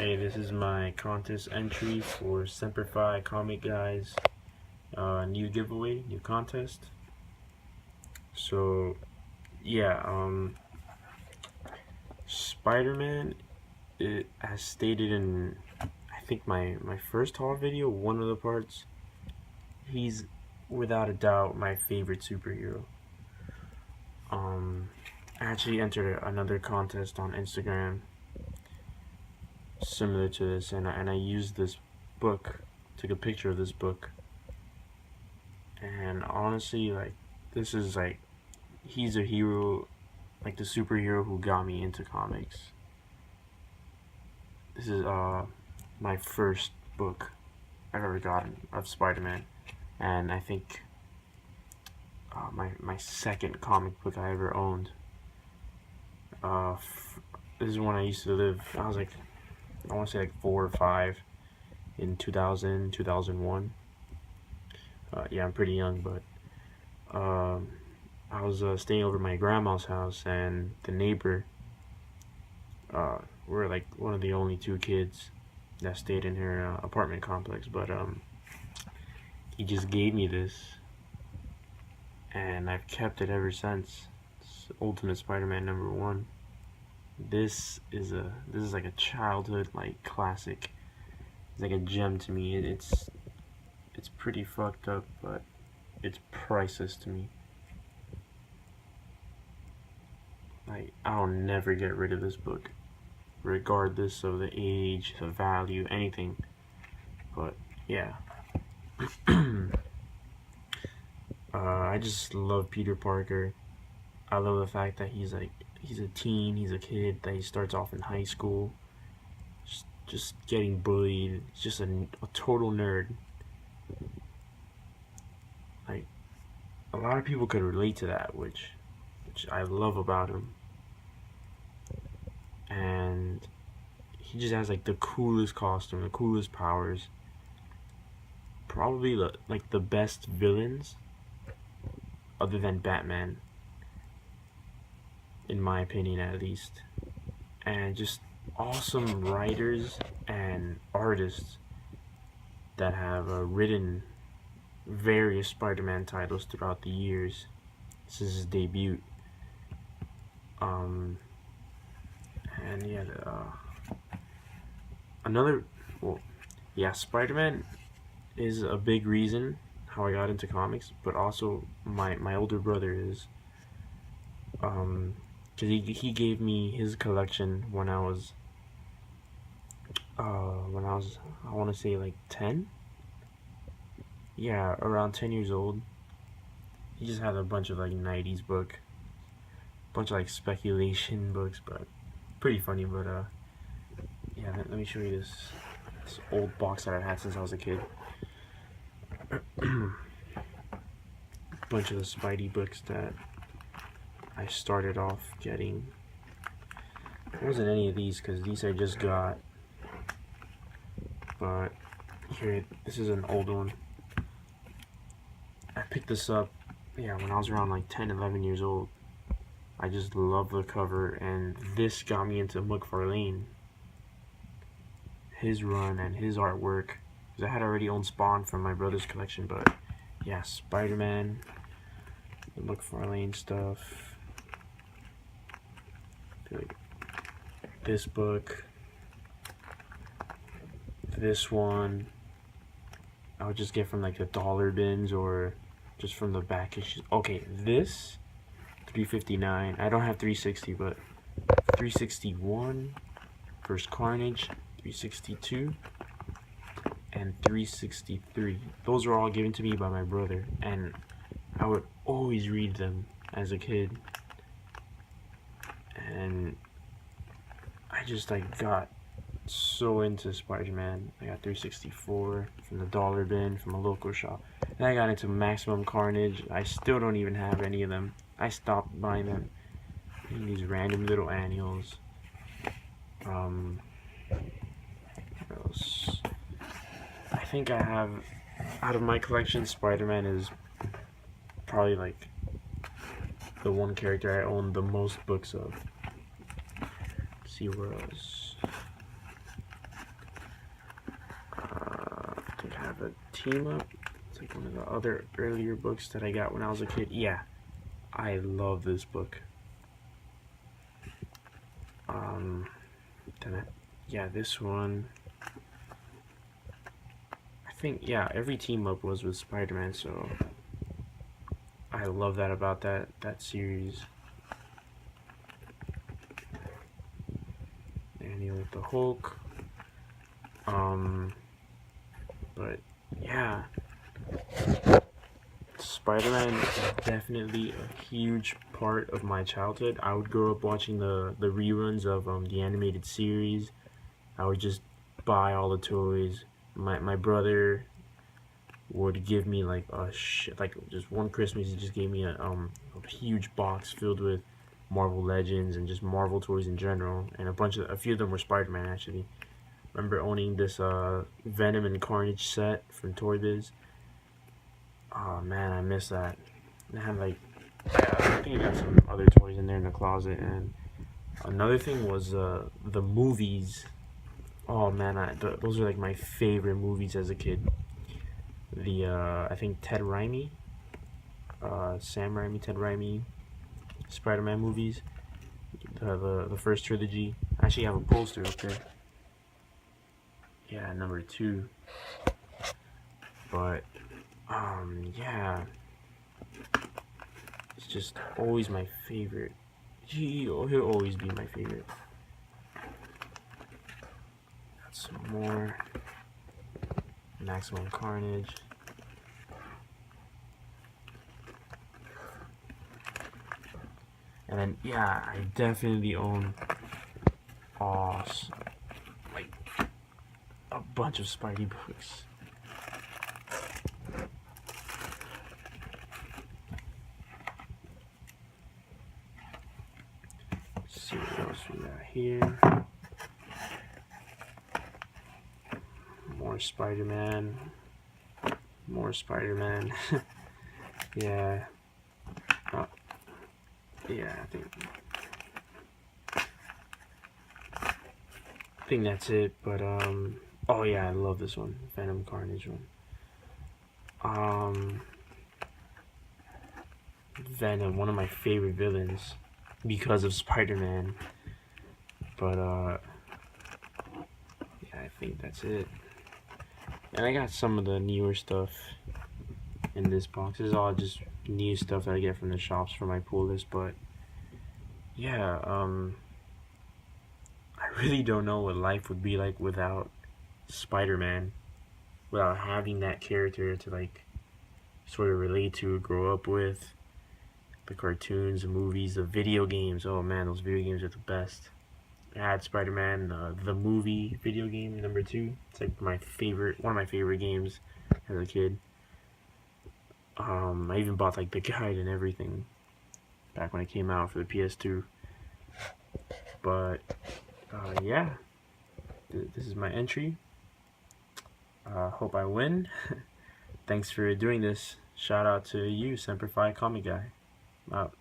Hey, this is my contest entry for SemperFi Comic Guy's new giveaway, new contest. So, yeah, Spider-Man, it as stated in, I think my first haul video, one of the parts, he's without a doubt my favorite superhero. I actually entered another contest on Instagram similar to this, and I used this book, took a picture of this book, and honestly, like, this is like, he's a hero, like the superhero who got me into comics. This is my first book I've ever gotten of Spider-Man, and I think my second comic book I ever owned. This is when I used to live. I was like, I want to say like 4 or 5 in 2000, 2001. Yeah, I'm pretty young, but I was staying over at my grandma's house, and the neighbor, we're like one of the only 2 kids that stayed in her apartment complex, but he just gave me this, and I've kept it ever since. It's Ultimate Spider-Man #1. This is like a childhood like classic. It's like a gem to me. It's pretty fucked up, but it's priceless to me. Like, I'll never get rid of this book, regardless of the age, the value, anything. But yeah, I just love Peter Parker. I love the fact that he's a teen, he's a kid, that he starts off in high school, just getting bullied. He's just a total nerd. Like, a lot of people could relate to that, which I love about him. And he just has like the coolest costume, the coolest powers. Probably like the best villains, other than Batman, in my opinion at least. And just awesome writers and artists that have written various Spider-Man titles throughout the years. This is his debut. And yeah, Spider-Man is a big reason how I got into comics, but also my older brother is, because he gave me his collection when I was I want to say like 10. Yeah, around 10 years old. He just had a bunch of like 90s book, bunch of like speculation books, but pretty funny. But yeah, let me show you this old box that I've had since I was a kid. Bunch of the Spidey books that I started off getting. It wasn't any of these, because these I just got. But here, this is an old one. I picked this up, yeah, when I was around like 10, 11 years old. I just love the cover, and this got me into McFarlane. His run and his artwork, because I had already owned Spawn from my brother's collection, but yeah, Spider-Man, the McFarlane stuff, like this book, this one, I would just get from like the dollar bins or just from the back issues. Okay, this $3.59. I don't have 360, but 361, First Carnage, 362, and 363. Those were all given to me by my brother, and I would always read them as a kid. And I just like got so into Spider-Man. I got 364 from the dollar bin from a local shop. Then I got into Maximum Carnage. I still don't even have any of them. I stopped buying them in these random little annuals. What else? I think I have, out of my collection, Spider-Man is probably like the one character I own the most books of. Let's see where else. the Team Up. It's like one of the other earlier books that I got when I was a kid. Yeah, I love this book. Yeah, this one. I think, yeah, every Team Up was with Spider-Man, so I love that about that series. And you with the Hulk. But yeah, Spider-Man is definitely a huge part of my childhood. I would grow up watching the reruns of the animated series. I would just buy all the toys. My brother would give me like just one Christmas he just gave me a huge box filled with Marvel Legends and just Marvel toys in general, and a few of them were Spider-Man actually. Remember owning this Venom and Carnage set from Toy Biz. Oh man, I miss that. I had like, I think I got some other toys in there in the closet. And another thing was the movies. Oh man, those are like my favorite movies as a kid. The I think Ted Raimi, Sam Raimi, Ted Raimi, Spider-Man movies. The first trilogy. I actually have a poster up there. Yeah, number 2. But yeah, it's just always my favorite. He'll always be my favorite. Got some more Maximum Carnage. And then yeah, I definitely own like a bunch of Spidey books. Let's see what else we got here. More Spider-Man. More Spider-Man. Yeah. Yeah, I think that's it. But oh yeah, I love this one, Venom Carnage one. Venom, one of my favorite villains because of Spider-Man. But yeah, I think that's it. And I got some of the newer stuff in this box. This is all just new stuff that I get from the shops for my pull list. But yeah, I really don't know what life would be like without Spider-Man, without having that character to like sort of relate to, grow up with. The cartoons, the movies, the video games. Oh man, those video games are the best. I had Spider-Man, the movie video game, number 2. It's like one of my favorite games as a kid. I even bought like the guide and everything back when it came out for the PS2. But yeah, this is my entry. Hope I win. Thanks for doing this. Shout out to you, SemperFi Comic Guy. Out.